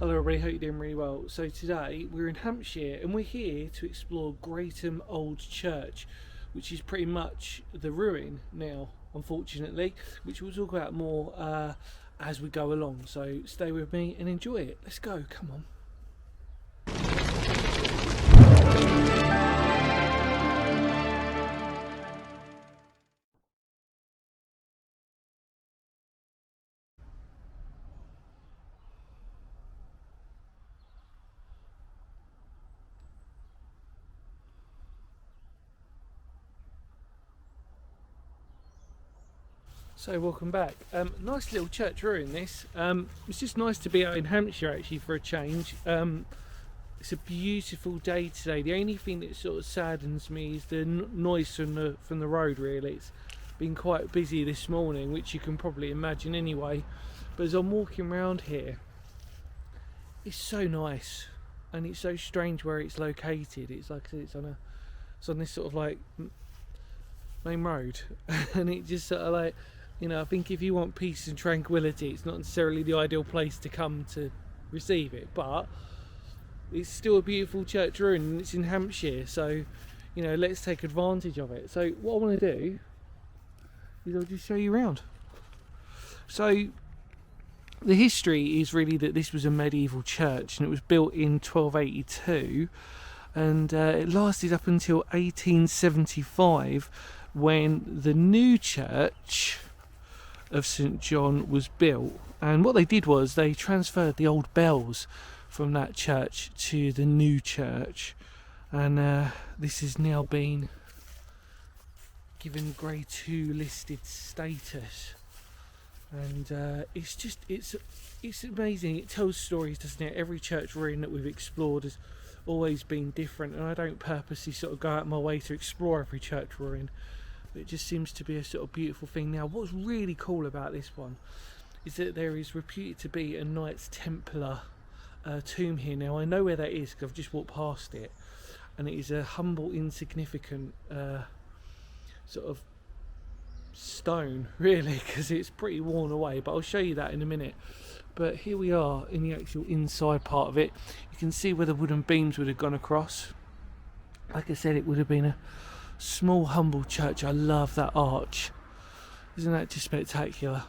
Hello everybody, hope you're doing really well. So today we're in Hampshire and we're here to explore Greatham Old Church, which is pretty much the ruin now, unfortunately, which we'll talk about more as we go along. So stay with me and enjoy it. Let's go, come on. So welcome back. Nice little church ruin this. It's just nice to be out in Hampshire actually for a change. It's a beautiful day today. The only thing that sort of saddens me is the noise from the road. Really, it's been quite busy this morning, which you can probably imagine anyway. But as I'm walking around here, it's so nice, and it's so strange where it's located. It's like I said, it's on this sort of like main road, and it just sort of like, you know, I think if you want peace and tranquility, it's not necessarily the ideal place to come to receive it, but it's still a beautiful church ruin and it's in Hampshire, so you know, let's take advantage of it. So what I want to do is I'll just show you around. So the history is really that this was a medieval church and it was built in 1282, and it lasted up until 1875 when the new church of St John was built. And what they did was they transferred the old bells from that church to the new church, and this has now been given Grade 2 listed status. And it's amazing. It tells stories, doesn't it? Every church ruin that we've explored has always been different, and I don't purposely sort of go out my way to explore every church ruin, but it just seems to be a sort of beautiful thing. Now what's really cool about this one is that there is reputed to be a Knights Templar tomb here. Now I know where that is because I've just walked past it, and it is a humble, insignificant sort of stone really, because it's pretty worn away, but I'll show you that in a minute. But here we are in the actual inside part of it. You can see where the wooden beams would have gone across. Like I said, it would have been a small, humble church. I love that arch. Isn't that just spectacular?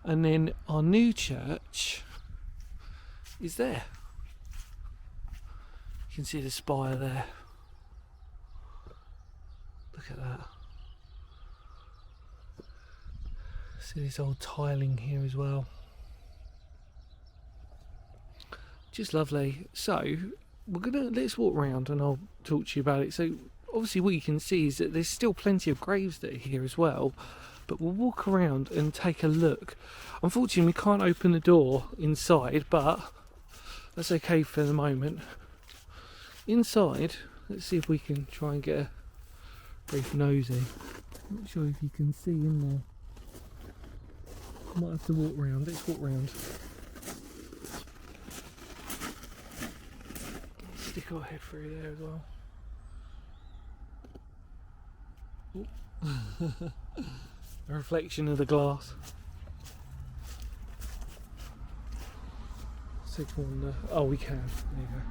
And then our new church is there. You can see the spire there. Look at that. See this old tiling here as well. Just lovely. So let's walk around and I'll talk to you about it. So obviously what you can see is that there's still plenty of graves that are here as well, but we'll walk around and take a look. Unfortunately we can't open the door inside, but that's okay for the moment. Inside, let's see if we can try and get a brief nosy. Not sure if you can see in there. Might have to walk round. Let's walk round. Stick our head through there as well. A reflection of the glass. Oh, we can. There you go.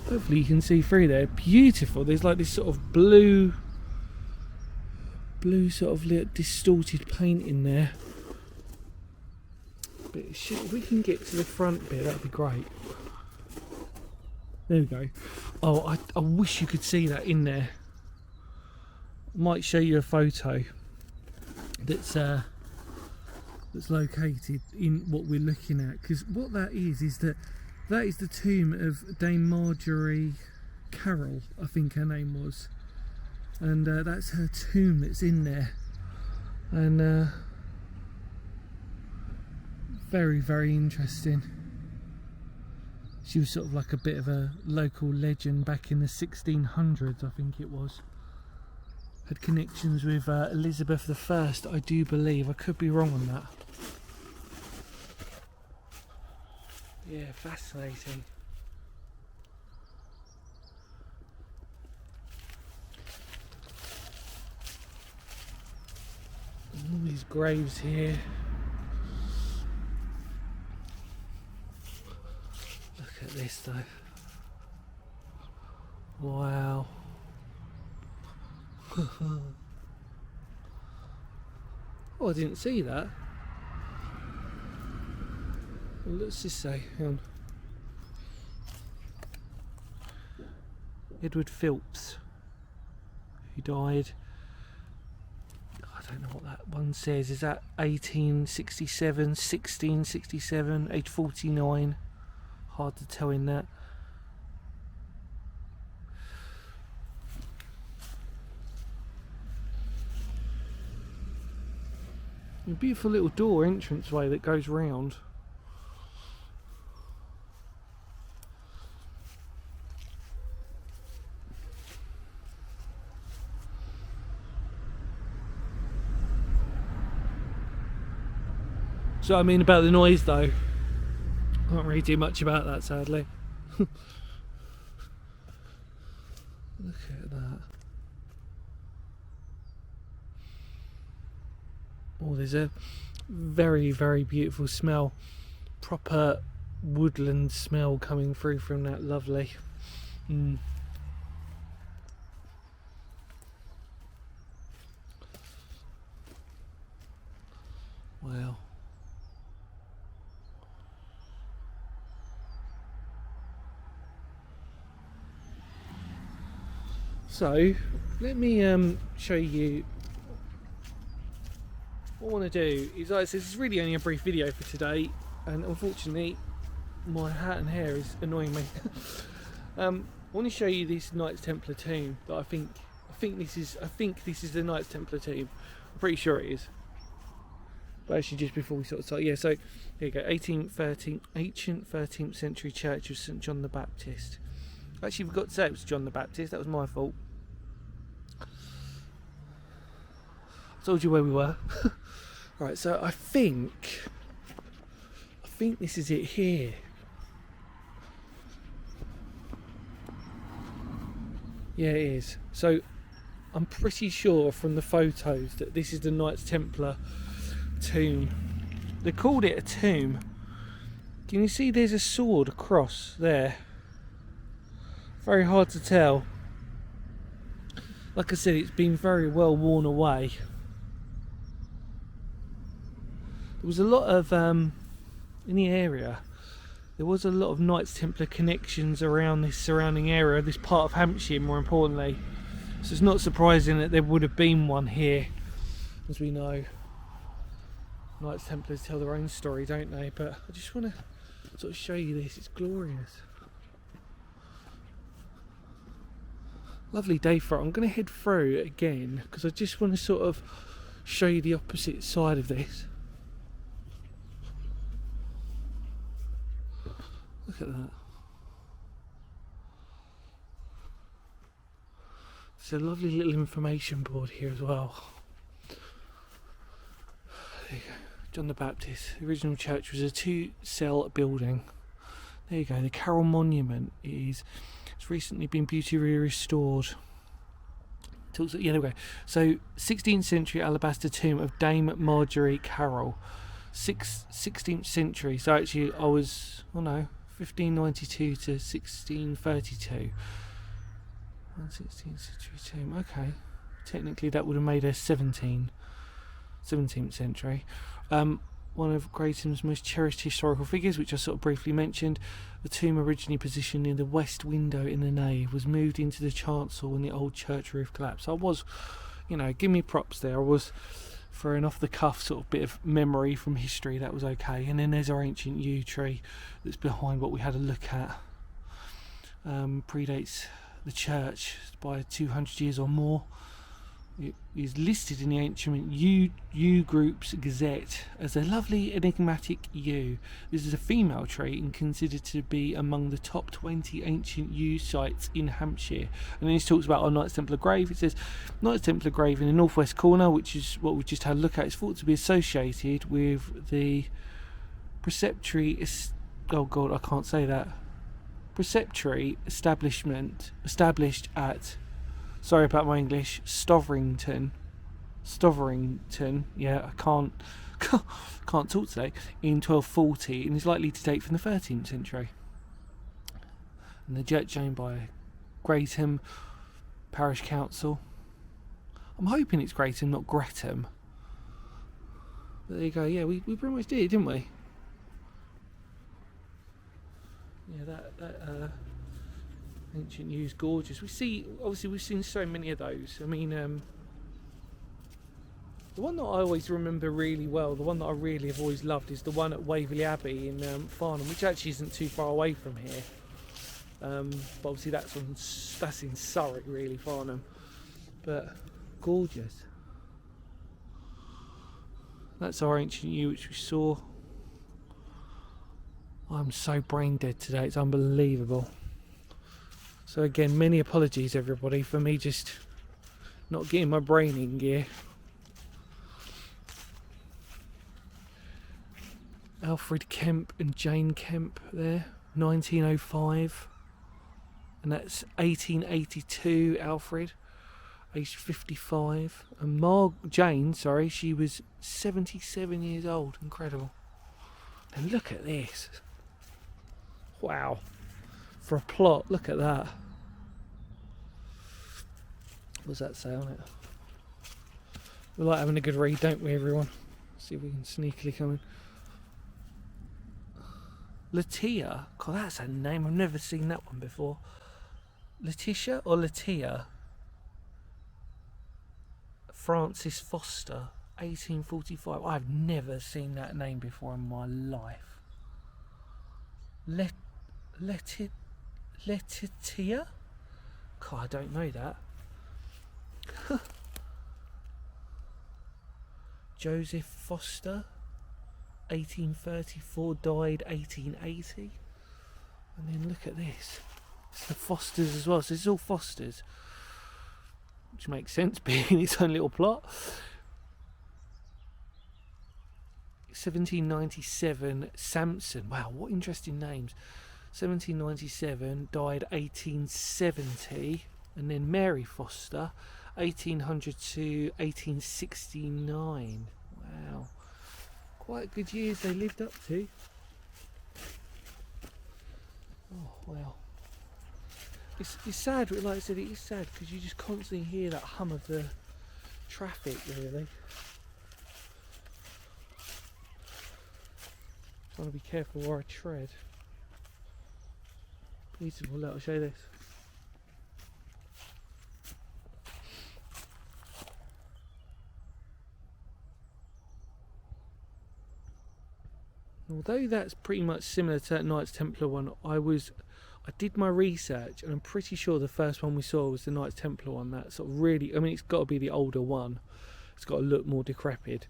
Hopefully you can see through there. Beautiful. There's like this sort of blue sort of distorted paint in there. But if we can get to the front bit, that'd be great. There we go. Oh, I wish you could see that in there. Might show you a photo that's located in what we're looking at, because what that is that is the tomb of Dame Marjorie Carroll, I think her name was, and that's her tomb that's in there. And very, very interesting. She was sort of like a bit of a local legend back in the 1600s, I think it was. Had connections with Elizabeth I, I do believe. I could be wrong on that. Yeah, fascinating. And all these graves here. this though. Wow. Oh, I didn't see that. Well, what's this say? Hang on. Edward Phillips, who died, I don't know what that one says. Is that 1867, 1667, age 49? Hard to tell in that. A beautiful little door entranceway that goes round. So I mean about the noise though, can't really do much about that sadly. Look at that. Oh, there's a very, very beautiful smell. Proper woodland smell coming through from that. Lovely. Wow. So, let me show you. What I want to do is, like I said, this is really only a brief video for today, and unfortunately my hat and hair is annoying me. I want to show you this Knights Templar tomb that I think this is the Knights Templar tomb. I'm pretty sure it is. But actually, just before we sort of start, yeah. So there you go, ancient 13th century church of St John the Baptist. Actually, we forgot to say it was John the Baptist. That was my fault. I told you where we were. Right, so I think this is it here. Yeah, it is. So I'm pretty sure from the photos that this is the Knights Templar tomb. They called it a tomb. Can you see there's a sword across there? Very hard to tell. Like I said, it's been very well worn away. There was a lot of, in the area, there was a lot of Knights Templar connections around this surrounding area, this part of Hampshire more importantly. So it's not surprising that there would have been one here. As we know, Knights Templars tell their own story, don't they? But I just want to sort of show you this, it's glorious. Lovely day for it. I'm going to head through again because I just want to sort of show you the opposite side of this. Look at that. There's a lovely little information board here as well. There you go. John the Baptist. The original church was a 2-cell building. There you go. The Carroll Monument it's recently been beautifully restored. Yeah, there we go. So 16th century alabaster tomb of Dame Marjorie Carroll. 16th century. So actually I was, 1592 to 1632. 16th century tomb. Okay. Technically that would have made her 17th century. One of Grayson's most cherished historical figures, which I sort of briefly mentioned. The tomb, originally positioned near the west window in the nave, was moved into the chancel when the old church roof collapsed. So I was, give me props there. I was throwing off the cuff sort of bit of memory from history. That was okay. And then there's our ancient yew tree that's behind what we had a look at. Predates the church by 200 years or more. It is listed in the ancient yew group's gazette as a lovely enigmatic yew. This is a female tree and considered to be among the top 20 ancient yew sites in Hampshire. And then it talks about our Knights Templar grave. It says Knights Templar grave in the northwest corner, which is what we just had a look at, is thought to be associated with the preceptory. Oh God, I can't say that. Preceptory establishment established at. Sorry about my English. Stoverington. Yeah, I can't talk today. In 1240, and is likely to date from the 13th century. And the church owned by Greatham Parish Council. I'm hoping it's Greatham, not Greatham. But there you go. Yeah, we pretty much did, didn't we? Yeah, that ancient yew is gorgeous. Obviously we've seen so many of those. I mean, the one that I always remember really well, the one that I really have always loved, is the one at Waverley Abbey in Farnham, which actually isn't too far away from here. But obviously that's in Surrey, really, Farnham. But gorgeous. That's our ancient yew which we saw. I'm so brain dead today, it's unbelievable. So again, many apologies everybody for me just not getting my brain in gear. Alfred Kemp and Jane Kemp there, 1905. And that's 1882, Alfred, aged 55. And Jane, she was 77 years old. Incredible. And look at this. Wow. For a plot, look at that. What does that say on it? We like having a good read, don't we, everyone? See if we can sneakily come in. Latia. God, that's a name. I've never seen that one before. Letitia or Latia? Francis Foster, 1845. I've never seen that name before in my life. Letitia? God, I don't know that. Joseph Foster, 1834, died 1880. And then look at this. It's the Fosters as well. So it's all Fosters. Which makes sense being its own little plot. 1797, Samson. Wow, what interesting names. 1797, died 1870. And then Mary Foster, 1800 to 1869. Wow. Quite good years they lived up to. Oh, wow. It's sad, like I said, it is sad because you just constantly hear that hum of the traffic, really. Trying to be careful where I tread. Beautiful, look, I'll show you this. Although that's pretty much similar to that Knights Templar one, I did my research and I'm pretty sure the first one we saw was the Knights Templar one. That sort of really, I mean, it's got to be the older one. It's got to look more decrepit.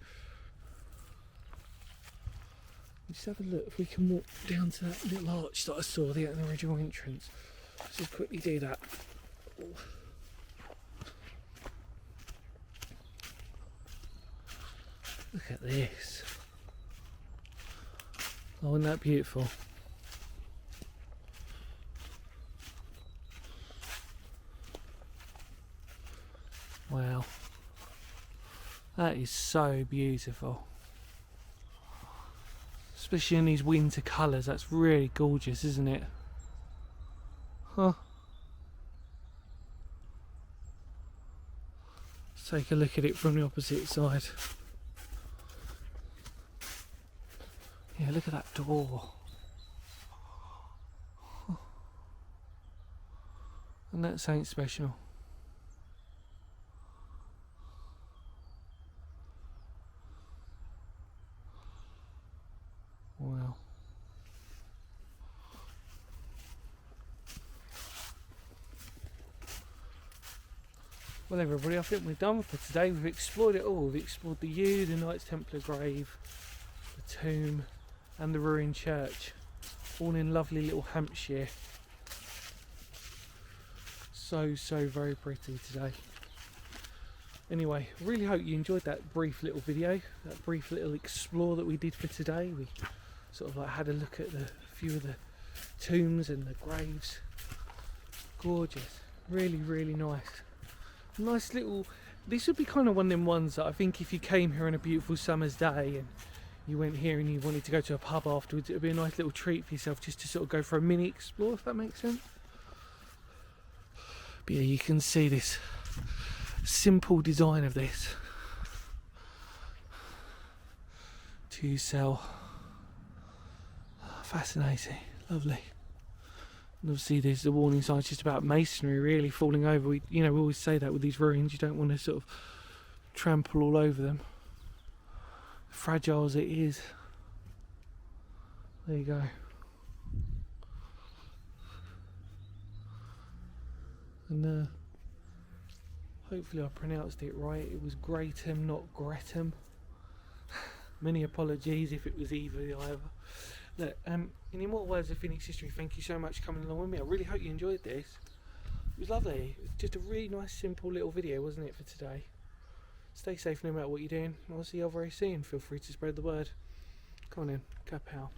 Just have a look if we can walk down to that little arch that I saw, the original entrance. Let's just quickly do that. Look at this. Oh, isn't that beautiful? Wow. That is so beautiful. Especially in these winter colours, that's really gorgeous, isn't it? Huh. Let's take a look at it from the opposite side. Yeah, look at that door. Huh. And that's something special. Wow. Well everybody, I think we're done for today. We've explored it all. We've explored the yew, the Knights Templar grave, the tomb and the ruined church. All in lovely little Hampshire. So very pretty today. Anyway, really hope you enjoyed that brief little video, that brief little explore that we did for today. We sort of like had a look at a few of the tombs and the graves. Gorgeous, really nice. Nice little, this would be kind of one of them ones that I think if you came here on a beautiful summer's day and you went here and you wanted to go to a pub afterwards, it would be a nice little treat for yourself just to sort of go for a mini explore, if that makes sense. But yeah, you can see this simple design of this to sell. Fascinating, lovely. And obviously there's the warning signs just about masonry really falling over. We always say that with these ruins, you don't want to sort of trample all over them, fragile as it is. There you go. And hopefully I pronounced it right. It was Greatham, not Gretham. Many apologies if it was either. Look, in immortal words of Phoenix history, thank you so much for coming along with me. I really hope you enjoyed this. It was lovely. It was just a really nice, simple little video, wasn't it, for today? Stay safe no matter what you're doing. I'll see you all very soon. Feel free to spread the word. Come on in. Kapow.